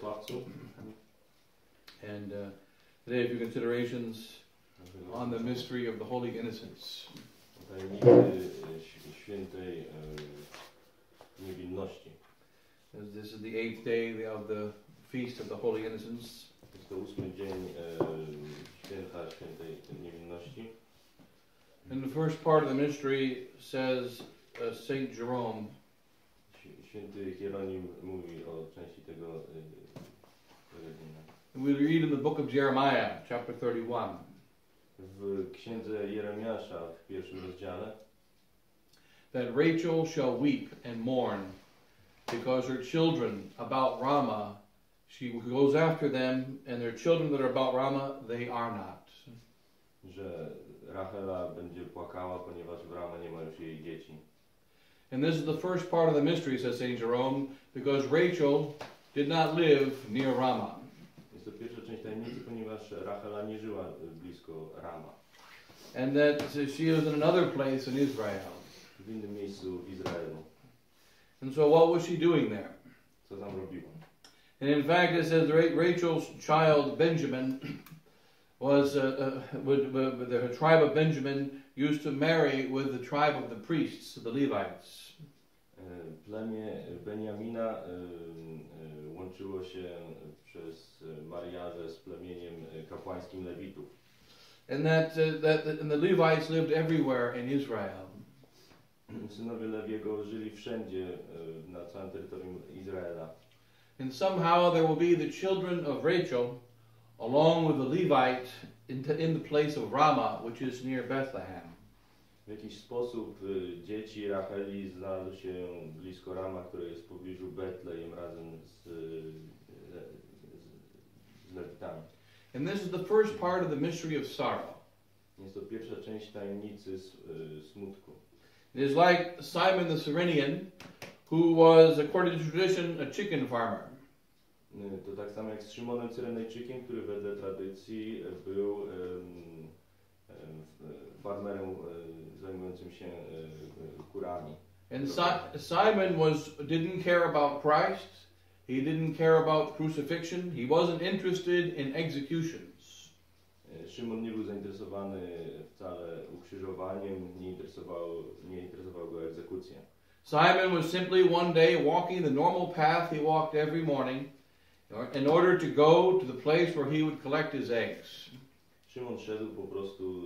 błogosławcu. And today a few considerations on the mystery of the Holy Innocents. Tajemnicy świętej niewinności. This is the 8th day of the Feast of the Holy Innocents. Jest to 8. dzień święta świętej niewinności. And the first part of the mystery says Saint Jerome. Święty Hieronim mówi o części tego dnia. We read in the book of Jeremiah, chapter 31. W księdze Jeremiasza w 1. rozdziale, that Rachel shall weep and mourn because her children about Ramah, she goes after them, and their children that are about Ramah, they are not. że Rachela będzie płakała, ponieważ w Ramach nie ma już jej dzieci. And this is the first part of the mystery, says Saint Jerome, because Rachel did not live near Ramah. Jest to pierwsza część tajemnicy, ponieważ Rachela nie żyła blisko Rama. And that she was in another place in Israel. W innym miejscu w Izraelu. And so what was she doing there? Co tam robiła? And in fact, it says Rachel's child Benjamin was, the tribe of Benjamin used to marry with the tribe of the priests, the Levites. Plemię Beniamina łączyło się przez mariaże z plemieniem kapłańskim Lewitów. And and the Levites lived everywhere in Israel. Synowie Lewiego żyli wszędzie na całym terytorium Izraela. And somehow there will be the children of Rachel along with the Levite in the place of Ramah, which is near Bethlehem. W jakiś sposób dzieci Racheli znalazły się blisko Rama, które jest w pobliżu Betlejem razem z Lewitami. And this is the first part of the mystery of sorrow. Jest to pierwsza część tajemnicy smutku. It is like Simon the Cyrenian, who was, according to tradition, a chicken farmer. To tak samo jak z Szymonem Cyrenejczykiem, który wedle tradycji był farmerem zajmującym się kurami. And Simon didn't care about Christ. He didn't care about crucifixion. He wasn't interested in executions. Szymon nie był zainteresowany wcale ukrzyżowaniem, nie interesowała go egzekucja. Simon was simply one day walking the normal path he walked every morning in order to go to the place where he would collect his eggs. Szymon szedł po prostu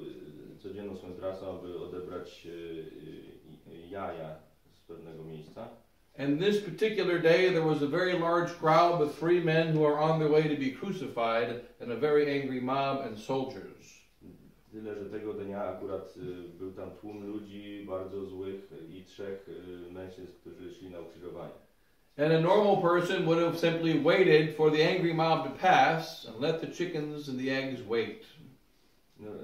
codzienną swoją trasą, aby odebrać jaja z pewnego miejsca. And this particular day there was a very large crowd of 3 men who are on their way to be crucified and a very angry mob and soldiers. Tyle, że tego dnia akurat był tam tłum ludzi bardzo złych i 3 mężczyzn, którzy szli na ukrzyżowanie. And a normal person would have simply waited for the angry mob to pass and let the chickens and the eggs wait.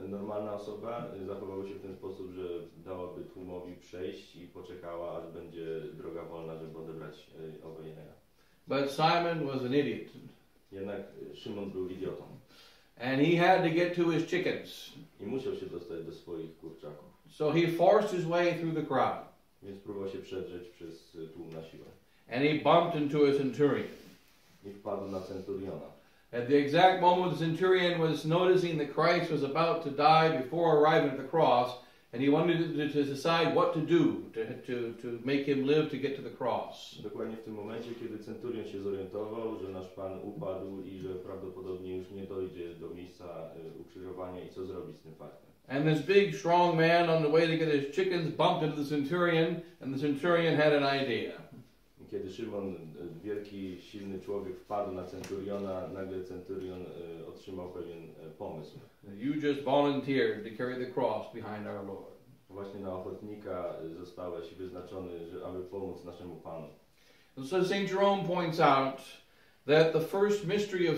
Normalna osoba zachowała się w ten sposób, że dałaby tłumowi przejść i poczekała, aż będzie droga wolna, żeby odebrać owe jaja. But Simon was an idiot. Jednak Szymon był idiotą. And he had to get to his chickens. I musiał się dostać do swoich kurczaków. So he forced his way through the crowd. Więc próbował się przedrzeć przez tłum na siłę. And he bumped into a centurion. I wpadł na centuriona. At the exact moment the centurion was noticing that Christ was about to die before arriving at the cross, and he wanted to decide what to do to make him live to get to the cross. Dokładnie w tym momencie, kiedy centurion się zorientował, że nasz Pan upadł i że prawdopodobnie już nie dojdzie do miejsca ukrzyżowania i co zrobić z tym faktem. And this big strong man on the way to get his chickens bumped into the centurion, and the centurion had an idea. Kiedy Szymon, wielki, silny człowiek, wpadł na centuriona, nagle centurion otrzymał pewien pomysł. You just volunteered to carry the cross behind our Lord. Właśnie na ochotnika zostałeś wyznaczony, aby pomóc naszemu Panu. And so Saint Jerome points out that the first mystery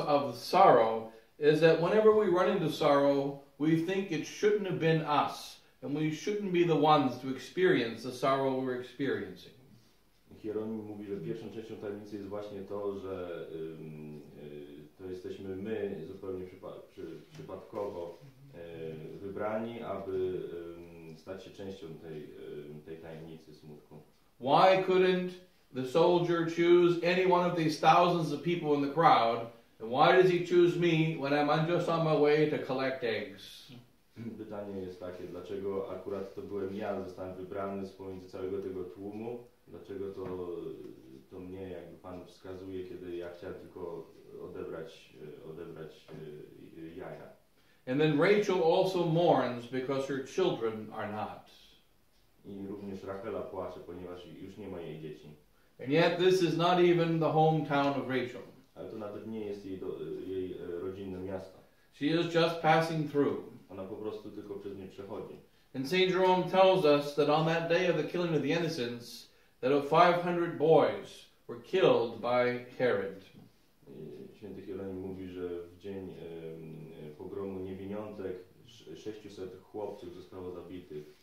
of sorrow is that whenever we run into sorrow, we think it shouldn't have been us, and we shouldn't be the ones to experience the sorrow we're experiencing. Hieronim mówi, że pierwszą częścią tajemnicy jest właśnie to, że to jesteśmy my zupełnie przypadkowo wybrani, aby stać się częścią tej tajemnicy smutku. Why couldn't the soldier choose any one of these thousands of people in the crowd? And why does he choose me when I'm just on my way to collect eggs? Pytanie jest takie, dlaczego akurat to byłem ja, zostałem wybrany z pomiędzy całego tego tłumu? Dlaczego to mnie jakby Pan wskazuje, kiedy ja chciałem tylko odebrać jaja? And then Rachel also mourns because her children are not. I również Rachela płacze, ponieważ już nie ma jej dzieci. And yet this is not even the hometown of Rachel. Ale to nawet nie jest jej rodzinne miasto. She is just passing through. Ona po prostu tylko przez nie przechodzi. And St. Jerome tells us that on that day of the killing of the innocents, that of 500 boys were killed by Herod. Święty Hieronim mówi, że w dzień pogromu niewiniątek 600 chłopców zostało zabitych.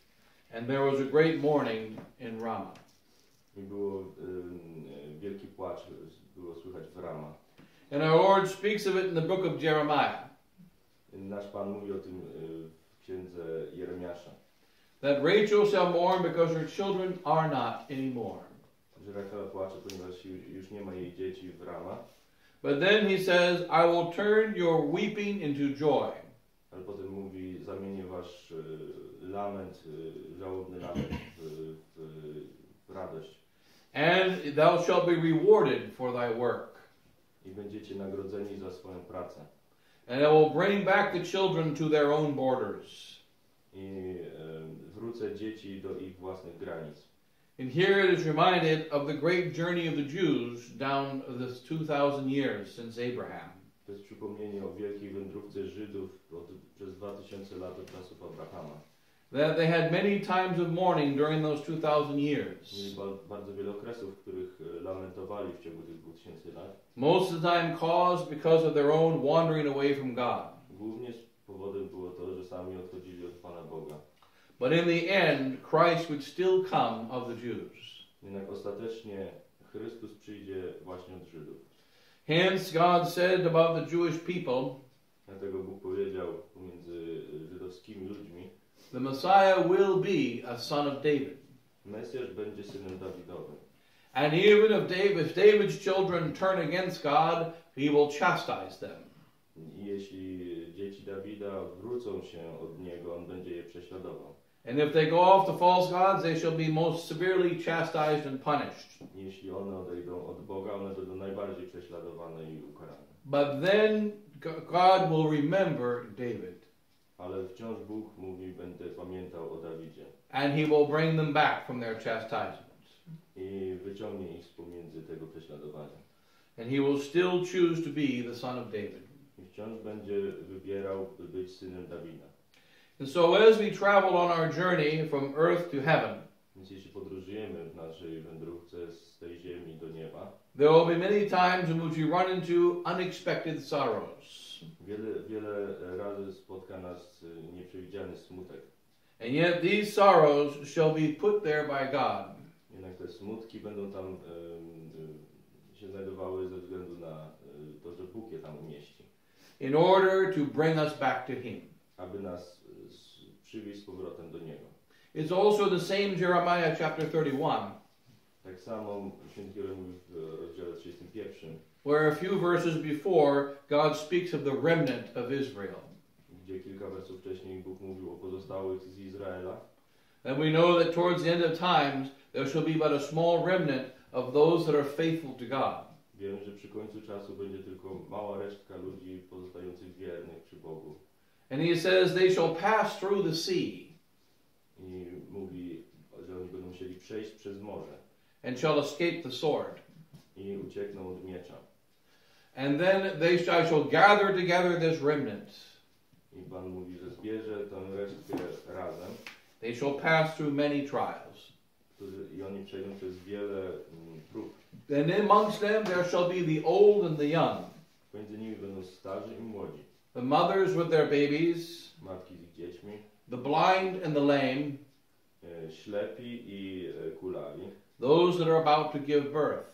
And there was a great mourning in Ramah. I było wielki płacz, było słychać w Ramach. And our Lord speaks of it in the book of Jeremiah. Nasz Pan mówi o tym w księdze Jeremiasza. That Rachel shall mourn because her children are not anymore. Że Rachela płacze, ponieważ już nie ma jej dzieci w Ramach. But then he says, I will turn your weeping into joy. Ale potem mówi, zamienię wasz lament, żałobny lament w radość. And thou shalt be rewarded for thy work. I będziecie nagrodzeni za swoją pracę. And I will bring back the children to their own borders. I wrócę dzieci do ich własnych granic. And here it is reminded of the great journey of the Jews down this 2,000 years since Abraham. To jest przypomnienie o wielkiej wędrówce Żydów przez 2000 lat od czasów Abrahama. That they had many times of mourning during those 2,000 years. Mieli bardzo wiele okresów, w których lamentowali w ciągu tych 2000 lat. Most of the time caused because of their own wandering away from God. Głównie powodem było to, że sami odchodzili od Pana Boga. But in the end, Christ would still come of the Jews. Jednak ostatecznie Chrystus przyjdzie właśnie od Żydów. Hence God said about the Jewish people, Dlatego Bóg powiedział pomiędzy żydowskimi ludźmi, the Messiah will be a son of David. Mesjasz będzie synem Dawidowym. And even if David's children turn against God, he will chastise them. I jeśli dzieci Dawida odwrócą się od niego, on będzie je prześladował. And if they go off to false gods, they shall be most severely chastised and punished. Jeśli one odejdą od Boga, one będą najbardziej prześladowane i ukarane. But then God will remember David. Ale wciąż Bóg mówi, będę pamiętał o Dawidzie. And he will bring them back from their chastisements. I wyciągnie ich z pomiędzy tego prześladowania. And he will still choose to be the son of David. I wciąż będzie wybierał, by być synem Dawida. And so as we travel on our journey from earth to heaven, Więc jeśli podróżujemy w naszej wędrówce z tej ziemi do nieba, there will be many times in which we run into unexpected sorrows. Wiele razy spotka nas nieprzewidziany smutek. And yet these sorrows shall be put there by God. Jednak te smutki będą tam się znajdowały ze względu na to, że Bóg je tam umieści. In order to bring us back to Him. Aby nas przywieźć z powrotem do Niego. It's also the same Jeremiah chapter 31. Tak samo Święty Hieronim mówi w rozdziale 31. Where a few verses before God speaks of the remnant of Israel. Gdzie kilka wersów wcześniej Bóg mówił o pozostałych z Izraela. And we know that towards the end of times there shall be but a small remnant of those that are faithful to God. Wiemy, że przy końcu czasu będzie tylko mała resztka ludzi pozostających wiernych przy Bogu. And he says they shall pass through the sea. I mówi, że oni będą musieli przejść przez morze. And shall escape the sword. I uciekną od miecza. And then I shall gather together this remnant. I Pan mówi, że zbierze tę resztkę razem. They shall pass through many trials. I oni przejdą przez wiele prób. And amongst them there shall be the old and the young. Między nimi będą starzy i młodzi. The mothers with their babies. Matki z ich dziećmi. The blind and the lame. Ślepi i kulawi. Those that are about to give birth.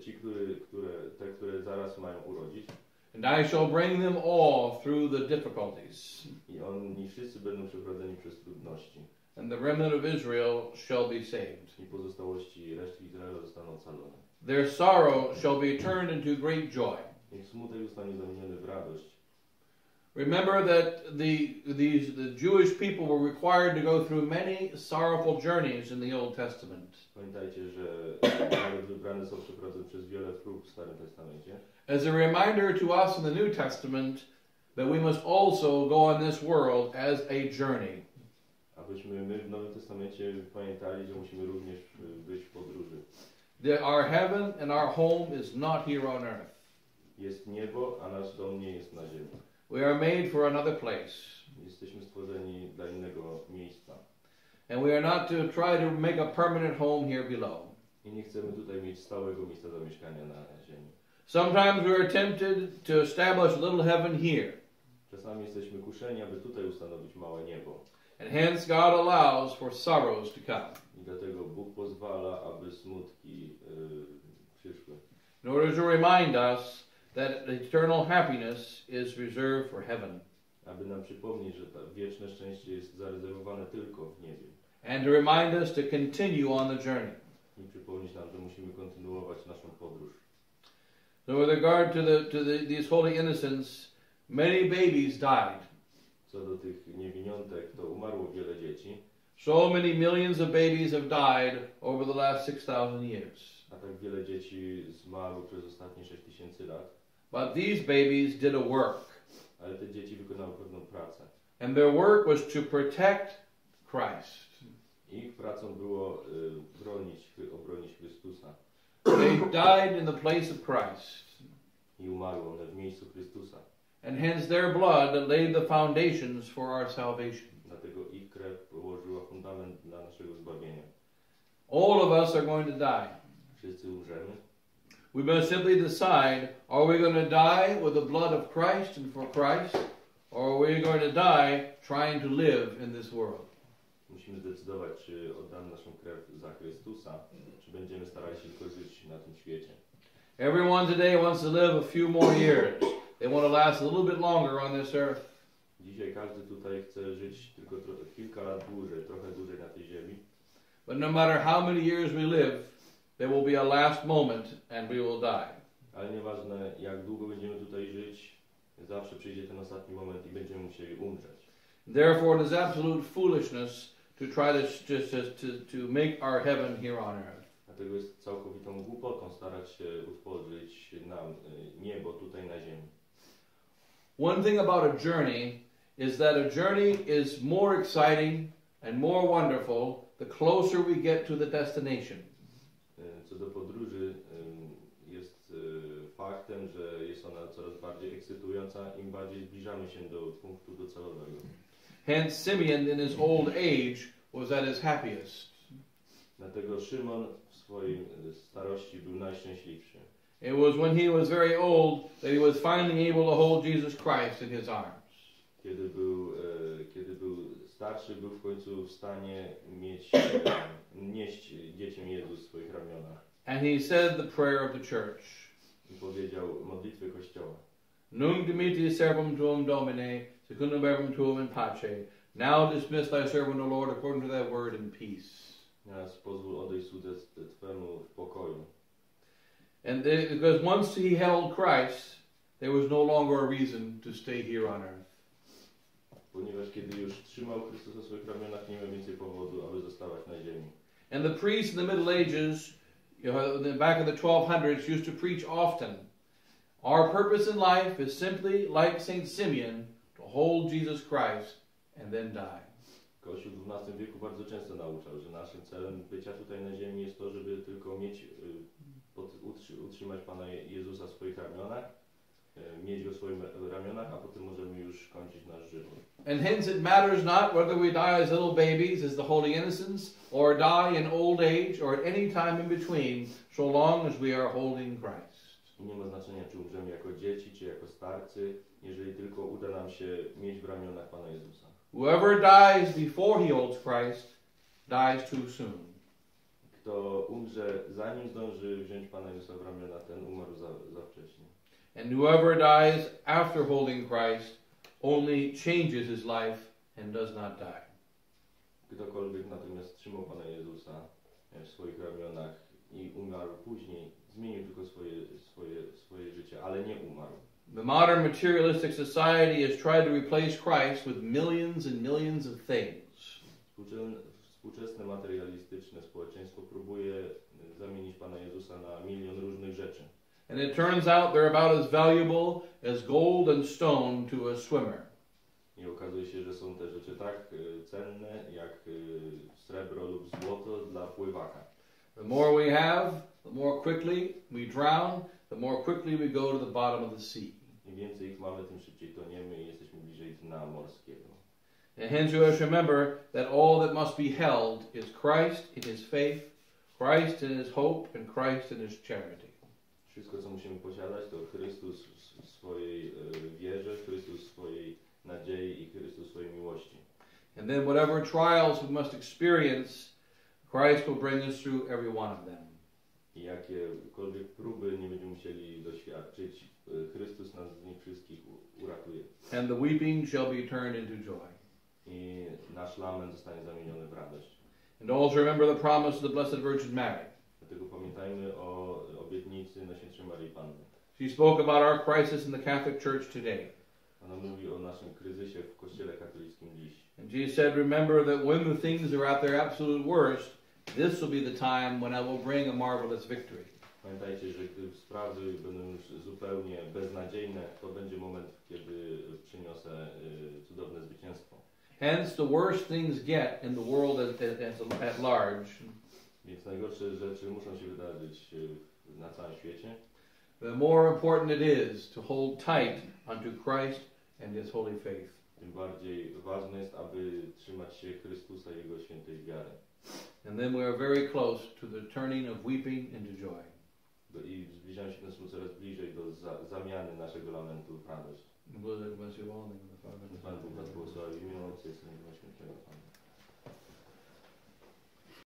Ci, które zaraz mają urodzić. And I shall bring them all through the difficulties. I oni wszyscy będą przeprowadzeni przez trudności. and the remnant of Israel shall be saved. I pozostałości resztki Izraela zostaną ocalone. Their sorrow shall be turned into great joy. Ich smutek zostanie zamieniony w radość. Remember that the Jewish people were required to go through many sorrowful journeys in the Old Testament. Pamiętajcie, że naród wybrany są przeprowadzeni przez wiele prób w Starym Testamencie. As a reminder to us in the New Testament that we must also go on this world as a journey. Abyśmy my w Nowym Testamencie pamiętali, że musimy również być w podróży. Our heaven and our home is not here on earth. Jest niebo, a nasz dom nie jest na ziemi. We are made for another place. Jesteśmy stworzeni dla innego miejsca. And we are not to try to make a permanent home here below. I nie chcemy tutaj mieć stałego miejsca zamieszkania na ziemi. Sometimes we are tempted to establish a little heaven here. Czasami jesteśmy kuszeni, aby tutaj ustanowić małe niebo. And hence God allows for sorrows to come. I dlatego Bóg pozwala, aby smutki przyszły. In order to remind us that eternal happiness is reserved for heaven. Aby nam przypomnieć, że to wieczne szczęście jest zarezerwowane tylko w niebie. And to remind us to continue on the journey. I przypomnieć nam, że musimy kontynuować naszą podróż. So with regard to these holy innocents, many babies died. Co do tych niewiniątek, to umarło wiele dzieci. So many millions of babies have died over the last 6,000 years. A tak wiele dzieci zmarło przez ostatnie 6000 lat. But these babies did a work. Ale te dzieci wykonały pewną pracę. And their work was to protect Christ. Ich pracą było obronić Chrystusa. They died in the place of Christ. I umarły one w miejscu Chrystusa. And hence their blood laid the foundations for our salvation. Dlatego ich krew położyła fundament dla naszego zbawienia. All of us are going to die. Wszyscy umrzemy. We must simply decide, are we going to die with the blood of Christ and for Christ, or are we going to die trying to live in this world? Musimy zdecydować, czy oddamy naszą krew za Chrystusa, czy będziemy starali się tylko żyć na tym świecie. Everyone today wants to live a few more years. They want to last a little bit longer on this earth. Dzisiaj każdy tutaj chce żyć tylko kilka lat dłużej, trochę dłużej na tej ziemi. But no matter how many years we live, there will be a last moment and we will die. Ale nieważne jak długo będziemy tutaj żyć, zawsze przyjdzie ten ostatni moment i będziemy musieli umrzeć. Therefore it is absolute foolishness to try to make our heaven here on earth. Dlatego jest całkowitą głupotą starać się utworzyć nam niebo tutaj na ziemi. One thing about a journey is that a journey is more exciting and more wonderful the closer we get to the destination. Co do podróży jest faktem, że jest ona coraz bardziej ekscytująca, im bardziej zbliżamy się do punktu docelowego. Hence Simeon in his old age was at his happiest. Dlatego Szymon w swojej starości był najszczęśliwszy. It was when he was very old that he was finally able to hold Jesus Christ in his arms. Kiedy był starszy, był w końcu w stanie nieść dziecię Jezus w swoich ramionach. And he said the prayer of the church. I powiedział modlitwę Kościoła. Nunc dimittis servum tuum Domine, secundum verbum tuum in pace. Now dismiss thy servant, O Lord, according to thy word in peace. Teraz pozwól odejść słudze Twemu w pokoju. And because once he held Christ, there was no longer a reason to stay here on earth. Ponieważ kiedy już trzymał Chrystusa w swoich ramionach, nie miał więcej powodu, aby zostawać na ziemi. And the priests in the Middle Ages, back in the 1200s, used to preach often. Our purpose in life is simply, like St. Simeon, to hold Jesus Christ and then die. Kościół w XII wieku bardzo często nauczał, że naszym celem bycia tutaj na ziemi jest to, żeby tylko utrzymać Pana Jezusa w swoich ramionach, mieć Go w swoich ramionach, a potem możemy już kończyć nasz żywot. And hence it matters not whether we die as little babies, as the holy innocents, or die in old age, or at any time in between, so long as we are holding Christ. I nie ma znaczenia, czy umrzemy jako dzieci, czy jako starcy, jeżeli tylko uda nam się mieć w ramionach Pana Jezusa. Whoever dies before he holds Christ, dies too soon. Kto umrze, zanim zdąży wziąć Pana Jezusa w ramiona, ten umarł za wcześnie. And whoever dies after holding Christ only changes his life and does not die. Ktokolwiek natomiast trzymał Pana Jezusa w swoich ramionach i umarł później, zmienił tylko swoje życie, ale nie umarł. The modern materialistic society has tried to replace Christ with millions and millions of things. Współczesne materialistyczne społeczeństwo próbuje zamienić Pana Jezusa na milion różnych rzeczy. And it turns out they're about as valuable as gold and stone to a swimmer. I okazuje się, że są te rzeczy tak cenne jak srebro lub złoto dla pływaka. The more we have, the more quickly we drown, the more quickly we go to the bottom of the sea. Im więcej ich mamy, tym szybciej toniemy i jesteśmy bliżej dna morskiego. And hence you must remember that all that must be held is Christ in his faith, Christ in his hope, and Christ in his charity. Wszystko, co musimy posiadać, to Chrystus w swojej wierze, Chrystus w swojej nadziei i Chrystus w swojej miłości. And then whatever trials we must experience, Christ will bring us through every one of them. I jakiekolwiek próby nie będziemy musieli doświadczyć, Chrystus nas z nich wszystkich uratuje. And the weeping shall be turned into joy. I nasz lament zostanie zamieniony w radość. And also remember the promise of the Blessed Virgin Mary. Dlatego pamiętajmy o obietnicy Najświętszej Marii Panny. She spoke about our crisis in the Catholic Church today. Ona mówi o naszym kryzysie w Kościele katolickim dziś. And Jesus said, remember that when the things are at their absolute worst, this will be the time when I will bring a marvelous victory. Pamiętajcie, że gdy sprawy będą już zupełnie beznadziejne, to będzie moment, kiedy przyniosę cudowne zwycięstwo. Hence, the worst things get in the world at large. Więc najgorsze rzeczy muszą się wydarzyć na całym świecie. The more important it is to hold tight unto Christ and his holy faith. Tym bardziej ważne jest, aby trzymać się Chrystusa i Jego świętej wiary. And then we are very close to the turning of weeping into joy. I zbliżamy się coraz bliżej do zamiany naszego lamentu w radość. Bless you all in the name of the Father, Pan Bóg was błogosławi w imię Ojca i Syna i Ducha Świętego. Amen.